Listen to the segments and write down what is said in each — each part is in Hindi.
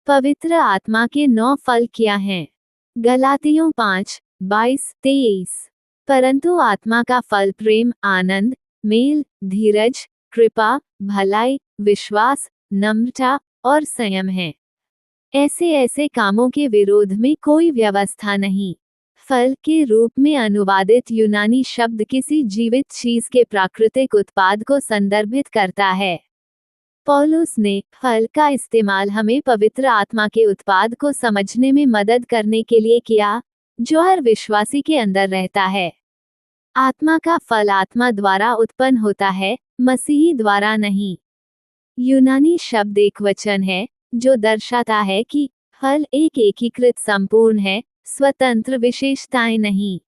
पवित्र आत्मा के 9 फल क्या हैं? गलातियों 5:22-23। परंतु आत्मा का फल प्रेम, आनंद, मेल, धीरज, कृपा, भलाई, विश्वास, नम्रता और संयम है। ऐसे ऐसे कामों के विरोध में कोई व्यवस्था नहीं। फल के रूप में अनुवादित यूनानी शब्द किसी जीवित चीज के प्राकृतिक उत्पाद को संदर्भित करता है। पौलुस ने फल का इस्तेमाल हमें पवित्र आत्मा के उत्पाद को समझने में मदद करने के लिए किया, जो हर विश्वासी के अंदर रहता है। आत्मा का फल आत्मा द्वारा उत्पन्न होता है, मसीही द्वारा नहीं। यूनानी शब्द एकवचन है, जो दर्शाता है कि फल एक एकीकृत संपूर्ण है, स्वतंत्र विशेषताएं नहीं।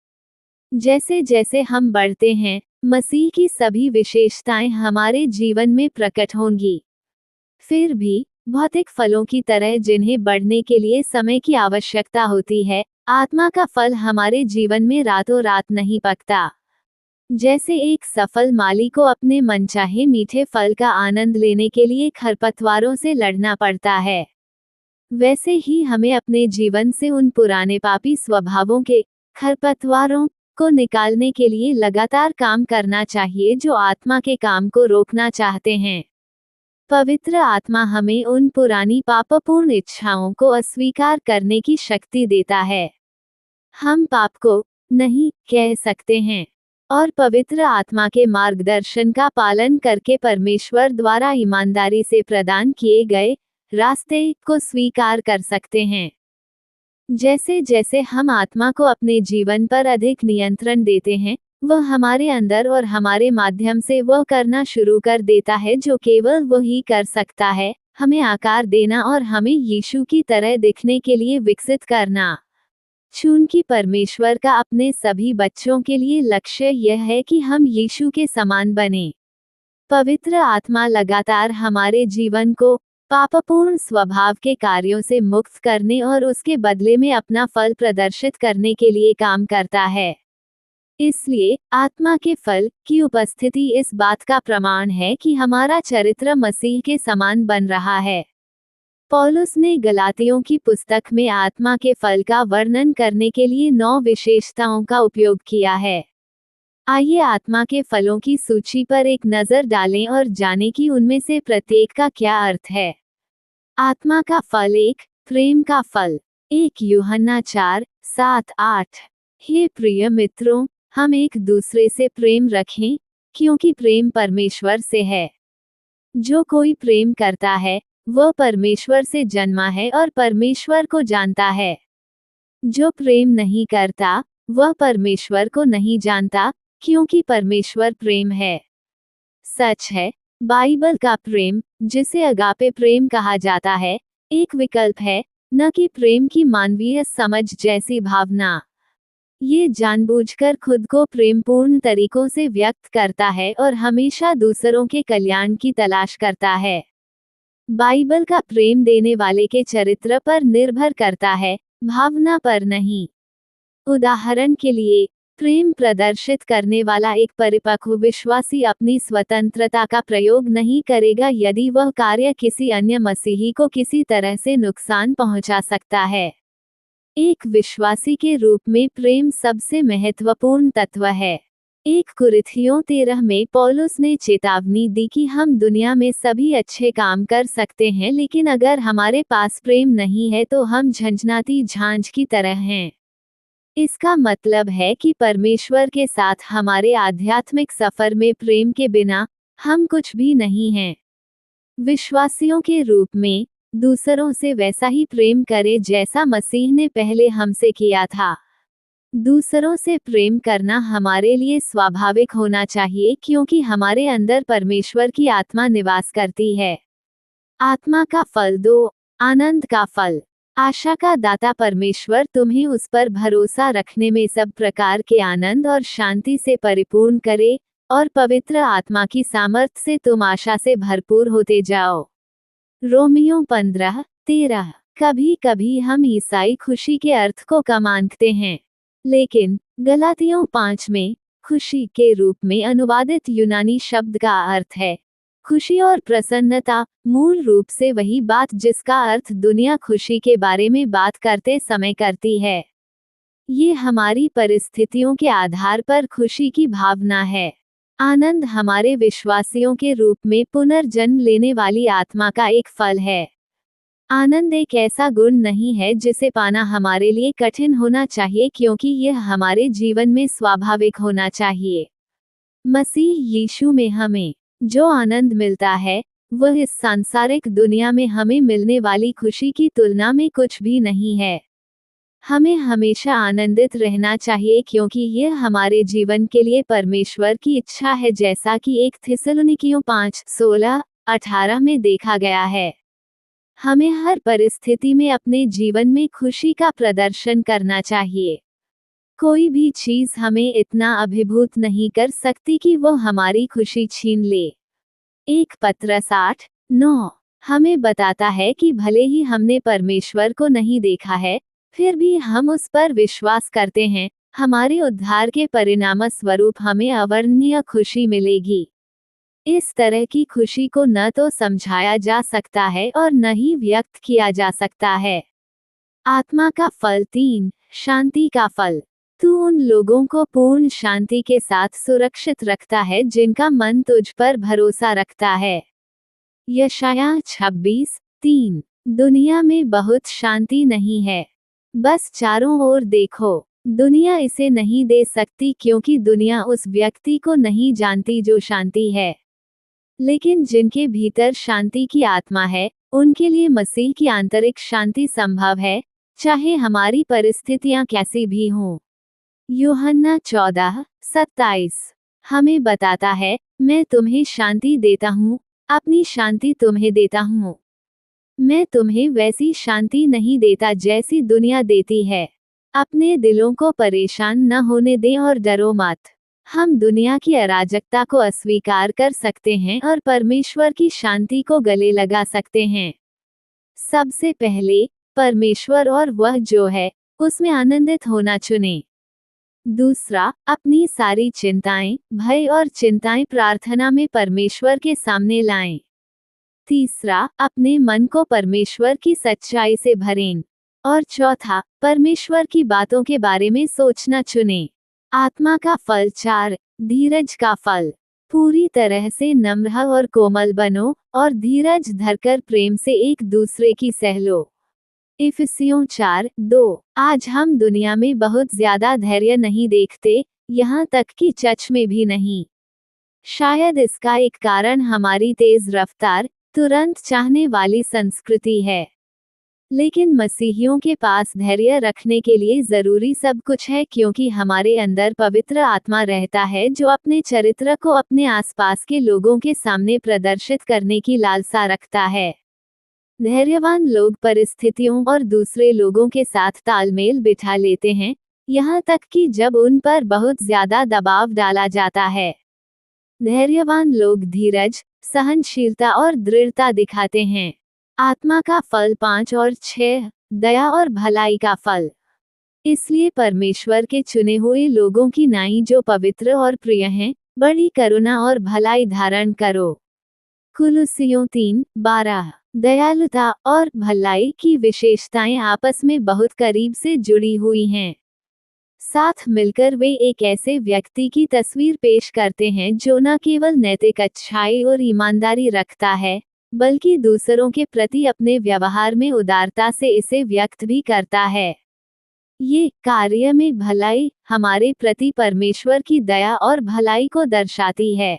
जैसे जैसे हम बढ़ते हैं, मसीह की सभी विशेषताएं हमारे जीवन में प्रकट होंगी। फिर भी भौतिक फलों की तरह जिन्हें बढ़ने के लिए समय की आवश्यकता होती है, आत्मा का फल हमारे जीवन में रातों रात नहीं पकता। जैसे एक सफल माली को अपने मनचाहे मीठे फल का आनंद लेने के लिए खरपतवारों से लड़ना पड़ता है, वैसे ही हमें अपने जीवन से उन पुराने पापी स्वभावों के खरपतवारों को निकालने के लिए लगातार काम करना चाहिए जो आत्मा के काम को रोकना चाहते हैं। पवित्र आत्मा हमें उन पुरानी पापपूर्ण इच्छाओं को अस्वीकार करने की शक्ति देता है। हम पाप को नहीं कह सकते हैं और पवित्र आत्मा के मार्गदर्शन का पालन करके परमेश्वर द्वारा ईमानदारी से प्रदान किए गए रास्ते को स्वीकार कर सकते हैं। जैसे जैसे हम आत्मा को अपने जीवन पर अधिक नियंत्रण देते हैं, वह हमारे अंदर और हमारे माध्यम से वह करना शुरू कर देता है जो केवल वही कर सकता है, हमें आकार देना और हमें यीशु की तरह दिखने के लिए विकसित करना। चूंकि परमेश्वर का अपने सभी बच्चों के लिए लक्ष्य यह है कि हम यीशु के समान बने। पवित्र आत्मा लगातार हमारे जीवन को पापपूर्ण स्वभाव के कार्यों से मुक्त करने और उसके बदले में अपना फल प्रदर्शित करने के लिए काम करता है। इसलिए आत्मा के फल की उपस्थिति इस बात का प्रमाण है कि हमारा चरित्र मसीह के समान बन रहा है। पौलुस ने गलातियों की पुस्तक में आत्मा के फल का वर्णन करने के लिए 9 विशेषताओं का उपयोग किया है। आइए आत्मा के फलों की सूची पर एक नज़र डालें और जानें कि उनमें से प्रत्येक का क्या अर्थ है। आत्मा का फल 1, प्रेम का फल। 1 यूहन्ना 4:7-8। हे प्रिय मित्रों, हम एक दूसरे से प्रेम रखें, क्योंकि प्रेम परमेश्वर से है। जो कोई प्रेम करता है, वह परमेश्वर से जन्मा है और परमेश्वर को जानता है। जो प्रेम नहीं करता, वह परमेश्वर को नहीं जानता, क्योंकि परमेश्वर प्रेम है। सच है, बाइबल का प्रेम, जिसे अगापे प्रेम कहा जाता है, एक विकल्प है, न कि प्रेम की मानवीय समझ जैसी भावना। ये जानबूझकर खुद को प्रेमपूर्ण तरीकों से व्यक्त करता है और हमेशा दूसरों के कल्याण की तलाश करता है। बाइबल का प्रेम देने वाले के चरित्र पर निर्भर करता है, भावना पर नहीं। उदाहरण के लिए, प्रेम प्रदर्शित करने वाला एक परिपक्व विश्वासी अपनी स्वतंत्रता का प्रयोग नहीं करेगा यदि वह कार्य किसी अन्य मसीही को किसी तरह से नुकसान पहुंचा सकता है। एक विश्वासी के रूप में प्रेम सबसे महत्वपूर्ण तत्व है। 1 कुरिन्थियों 13 में पौलुस ने चेतावनी दी कि हम दुनिया में सभी अच्छे काम कर सकते हैं, लेकिन अगर हमारे पास प्रेम नहीं है तो हम झंझनाती झांझ की तरह हैं। इसका मतलब है कि परमेश्वर के साथ हमारे आध्यात्मिक सफर में प्रेम के बिना हम कुछ भी नहीं हैं। विश्वासियों के रूप में दूसरों से वैसा ही प्रेम करें जैसा मसीह ने पहले हमसे किया था। दूसरों से प्रेम करना हमारे लिए स्वाभाविक होना चाहिए, क्योंकि हमारे अंदर परमेश्वर की आत्मा निवास करती है। आत्मा का फल 2, आनंद का फल। आशा का दाता परमेश्वर तुम्हें उस पर भरोसा रखने में सब प्रकार के आनंद और शांति से परिपूर्ण करे और पवित्र आत्मा की सामर्थ्य से तुम आशा से भरपूर होते जाओ। रोमियो 15:13। कभी कभी हम ईसाई खुशी के अर्थ को कम आंकते हैं, लेकिन गलातियों 5 में खुशी के रूप में अनुवादित यूनानी शब्द का अर्थ है खुशी और प्रसन्नता मूल रूप से वही बात जिसका अर्थ दुनिया खुशी के बारे में बात करते समय करती है। ये हमारी परिस्थितियों के आधार पर खुशी की भावना है। आनंद हमारे विश्वासियों के रूप में पुनर्जन्म लेने वाली आत्मा का एक फल है। आनंद एक ऐसा गुण नहीं है जिसे पाना हमारे लिए कठिन होना चाहिए, क्योंकि यह हमारे जीवन में स्वाभाविक होना चाहिए। मसीह यीशु में हमें जो आनंद मिलता है वह इस सांसारिक दुनिया में हमें मिलने वाली खुशी की तुलना में कुछ भी नहीं है। हमें हमेशा आनंदित रहना चाहिए, क्योंकि यह हमारे जीवन के लिए परमेश्वर की इच्छा है, जैसा कि 1 थिस्सलुनीकियों 5:16-18 में देखा गया है। हमें हर परिस्थिति में अपने जीवन में खुशी का प्रदर्शन करना चाहिए। कोई भी चीज हमें इतना अभिभूत नहीं कर सकती कि वो हमारी खुशी छीन ले। 1 पतरस 8:9 हमें बताता है कि भले ही हमने परमेश्वर को नहीं देखा है, फिर भी हम उस पर विश्वास करते हैं। हमारे उद्धार के परिणाम स्वरूप हमें अवर्णनीय खुशी मिलेगी। इस तरह की खुशी को न तो समझाया जा सकता है और न ही व्यक्त किया जा सकता है। आत्मा का फल 3, शांति का फल। तू उन लोगों को पूर्ण शांति के साथ सुरक्षित रखता है जिनका मन तुझ पर भरोसा रखता है। यशायाह 26:3 दुनिया में बहुत शांति नहीं है। बस चारों ओर देखो। दुनिया इसे नहीं दे सकती, क्योंकि दुनिया उस व्यक्ति को नहीं जानती जो शांति है। लेकिन जिनके भीतर शांति की आत्मा है, उनके लिए मसीह की आंतरिक शांति संभव है, चाहे हमारी परिस्थितियां कैसी भी हों। यूहन्ना 14:27 हमें बताता है, मैं तुम्हें शांति देता हूँ, अपनी शांति तुम्हें देता हूँ। मैं तुम्हें वैसी शांति नहीं देता जैसी दुनिया देती है। अपने दिलों को परेशान न होने दें और डरो मत। हम दुनिया की अराजकता को अस्वीकार कर सकते हैं और परमेश्वर की शांति को गले लगा सकते हैं। सबसे पहले परमेश्वर और वह जो है उसमें आनंदित होना चुनें। दूसरा, अपनी सारी चिंताएं, भय और चिंताएं प्रार्थना में परमेश्वर के सामने लाएं। तीसरा, अपने मन को परमेश्वर की सच्चाई से भरें। और चौथा, परमेश्वर की बातों के बारे में सोचना चुनें। आत्मा का फल 4, धीरज का फल। पूरी तरह से नम्र और कोमल बनो और धीरज धरकर प्रेम से एक दूसरे की सह लो। इफिसियों 4:2 आज हम दुनिया में बहुत ज्यादा धैर्य नहीं देखते, यहाँ तक कि चर्च में भी नहीं। शायद इसका एक कारण हमारी तेज रफ्तार, तुरंत चाहने वाली संस्कृति है। लेकिन मसीहियों के पास धैर्य रखने के लिए जरूरी सब कुछ है, क्योंकि हमारे अंदर पवित्र आत्मा रहता है जो अपने चरित्र को अपने आसपास के लोगों के सामने प्रदर्शित करने की लालसा रखता है। धैर्यवान लोग परिस्थितियों और दूसरे लोगों के साथ तालमेल बिठा लेते हैं, यहाँ तक कि जब उन पर बहुत ज्यादा दबाव डाला जाता है। धैर्यवान लोग धीरज, सहनशीलता और दृढ़ता दिखाते हैं। आत्मा का फल 5 और 6, दया और भलाई का फल। इसलिए परमेश्वर के चुने हुए लोगों की नाई जो पवित्र और प्रिय हैं, बड़ी करुणा और भलाई धारण करो। कुलुस्सियों 3:12 दयालुता और भलाई की विशेषताएं आपस में बहुत करीब से जुड़ी हुई हैं। साथ मिलकर वे एक ऐसे व्यक्ति की तस्वीर पेश करते हैं जो न केवल नैतिक अच्छाई और ईमानदारी रखता है, बल्कि दूसरों के प्रति अपने व्यवहार में उदारता से इसे व्यक्त भी करता है। ये कार्य में भलाई हमारे प्रति परमेश्वर की दया और भलाई को दर्शाती है।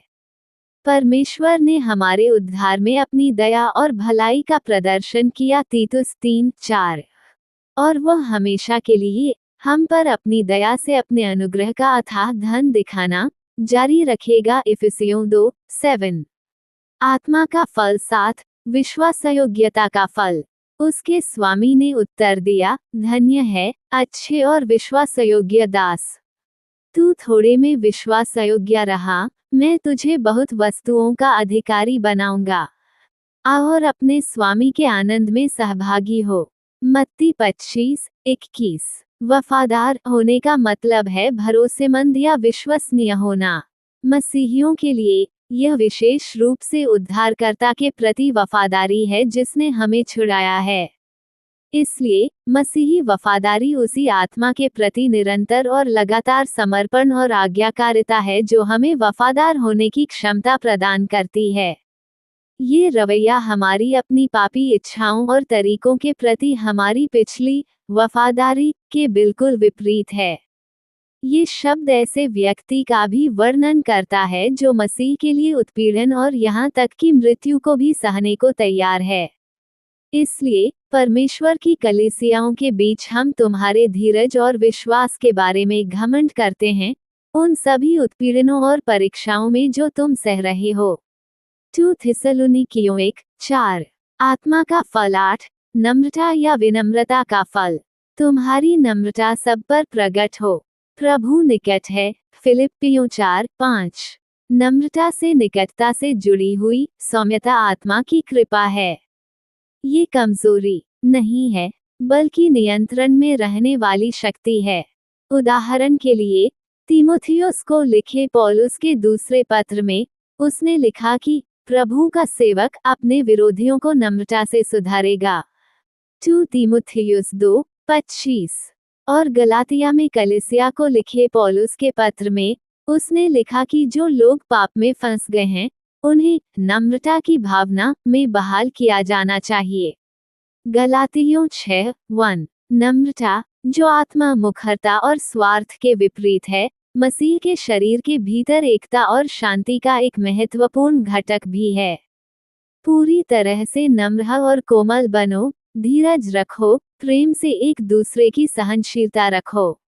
परमेश्वर ने हमारे उद्धार में अपनी दया और भलाई का प्रदर्शन किया, तीतुस 3:4 और वह हमेशा के लिए हम पर अपनी दया से अपने अनुग्रह का अथाह धन दिखाना जारी रखेगा, इफिसियों 2:7 आत्मा का फल 7, विश्वासयोग्यता का फल। उसके स्वामी ने उत्तर दिया, धन्य है, अच्छे और विश्वासयोग्य दास। तू थोड़े में विश्वासयोग्य रहा, मैं तुझे बहुत वस्तुओं का अधिकारी बनाऊंगा। आ और अपने स्वामी के आनंद में सहभागी हो। मत्ती 25:21 वफादार होने का मतलब है भरोसेमंद या विश्वसनीय होना। मसीहियों के लिए यह विशेष रूप से उद्धारकर्ता के प्रति वफादारी है जिसने हमें छुड़ाया है। इसलिए मसीही वफादारी उसी आत्मा के प्रति निरंतर और लगातार समर्पण और आज्ञाकारिता है जो हमें वफादार होने की क्षमता प्रदान करती है। ये रवैया हमारी अपनी पापी इच्छाओं और तरीकों के प्रति हमारी पिछली वफादारी के बिल्कुल विपरीत है। ये शब्द ऐसे व्यक्ति का भी वर्णन करता है जो मसीह के लिए उत्पीड़न और यहाँ तक कि मृत्यु को भी सहने को तैयार है। इसलिए परमेश्वर की कलीसियाओं के बीच हम तुम्हारे धीरज और विश्वास के बारे में घमंड करते हैं, उन सभी उत्पीड़नों और परीक्षाओं में जो तुम सह रहे हो। 2 थिस्सलुनीकियों 1:4। आत्मा का फल 8। नम्रता या विनम्रता का फल। तुम्हारी नम्रता सब पर प्रकट हो। प्रभु निकट है। फिलिप्पियों 4:5। नम्रता से निकटता से जुड़ी हुई सौम्यता आत्मा की कृपा है। ये कमजोरी नहीं है, बल्कि नियंत्रण में रहने वाली शक्ति है। उदाहरण के लिए, तीमुथियुस को लिखे पौलुस के दूसरे पत्र में उसने लिखा कि प्रभु का सेवक अपने विरोधियों को नम्रता से सुधारेगा। 2 तीमुथियुस 2:25। और गलातिया में कलीसिया को लिखे पौलुस के पत्र में उसने लिखा कि जो लोग पाप में फंस गए हैं, उन्हें नम्रता की भावना में बहाल किया जाना चाहिए। गलातियों 6:1। नम्रता, जो आत्मा मुखरता और स्वार्थ के विपरीत है, मसीह के शरीर के भीतर एकता और शांति का एक महत्वपूर्ण घटक भी है। पूरी तरह से नम्र और कोमल बनो, धीरज रखो, प्रेम से एक दूसरे की सहनशीलता रखो।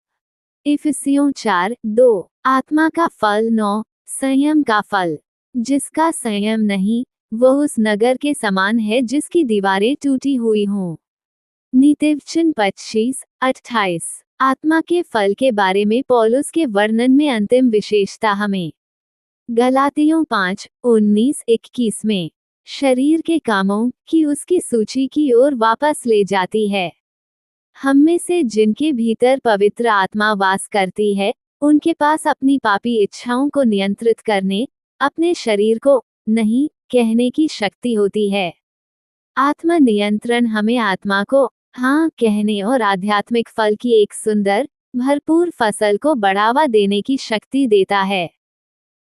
इफिसियों 4:2। आत्मा का फल 9। संयम का फल। जिसका संयम नहीं, वह उस नगर के समान है जिसकी दीवारें टूटी हुई हों। नीतिवचन 25:28। आत्मा के फल के बारे में पौलुस के वर्णन में अंतिम विशेषता हमें गलातियों 5:19-21 में शरीर के कामों की उसकी सूची की ओर वापस ले जाती है। हम में से जिनके भीतर पवित्र आत्मा वास करती है, उनके पास अपनी पापी इच्छाओं को नियंत्रित करने, अपने शरीर को नहीं कहने की शक्ति होती है। आत्मा नियंत्रण हमें आत्मा को हाँ कहने और आध्यात्मिक फल की एक सुंदर, भरपूर फसल को बढ़ावा देने की शक्ति देता है।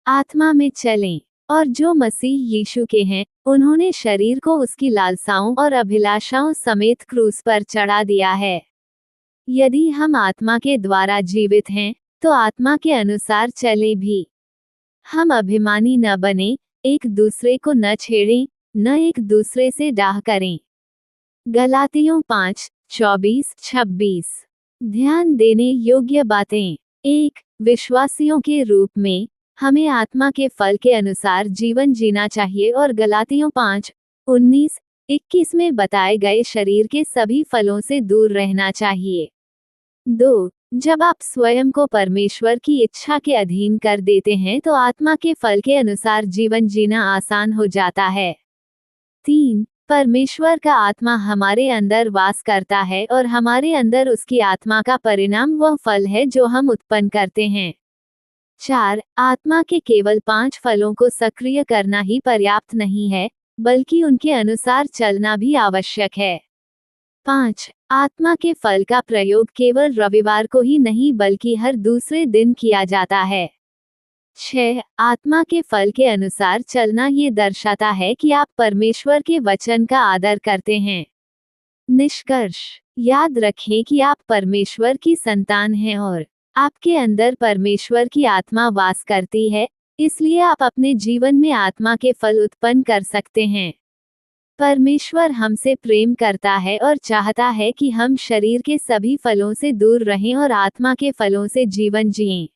आत्मा में चलें, और जो मसीह यीशु के हैं, उन्होंने शरीर को उसकी लालसाओं और अभिलाषाओं समेत क्रूस पर चढ़ा दिया है। यदि हम आत्मा के द्वारा जीवित हैं, तो आत्मा के अनुसार चले भी। हम अभिमानी न बने, एक दूसरे को न छेड़ें, न एक दूसरे से डाह करें। गलातियों 5:24-26। ध्यान देने योग्य बातें। 1. विश्वासियों के रूप में हमें आत्मा के फल के अनुसार जीवन जीना चाहिए और गलातियों 5:19-21 में बताए गए शरीर के सभी फलों से दूर रहना चाहिए। 2. जब आप स्वयं को परमेश्वर की इच्छा के अधीन कर देते हैं तो आत्मा के फल के अनुसार जीवन जीना आसान हो जाता है। 3. परमेश्वर का आत्मा हमारे अंदर वास करता है और हमारे अंदर उसकी आत्मा का परिणाम वह फल है जो हम उत्पन्न करते हैं। 4. आत्मा के केवल 5 फलों को सक्रिय करना ही पर्याप्त नहीं है, बल्कि उनके अनुसार चलना भी आवश्यक है। 5. आत्मा के फल का प्रयोग केवल रविवार को ही नहीं बल्कि हर दूसरे दिन किया जाता है। 6. आत्मा के फल के अनुसार चलना ये दर्शाता है कि आप परमेश्वर के वचन का आदर करते हैं। निष्कर्ष, याद रखें कि आप परमेश्वर की संतान हैं और आपके अंदर परमेश्वर की आत्मा वास करती है, इसलिए आप अपने जीवन में आत्मा के फल उत्पन्न कर सकते हैं। परमेश्वर हमसे प्रेम करता है और चाहता है कि हम शरीर के सभी फलों से दूर रहें और आत्मा के फलों से जीवन जिएं।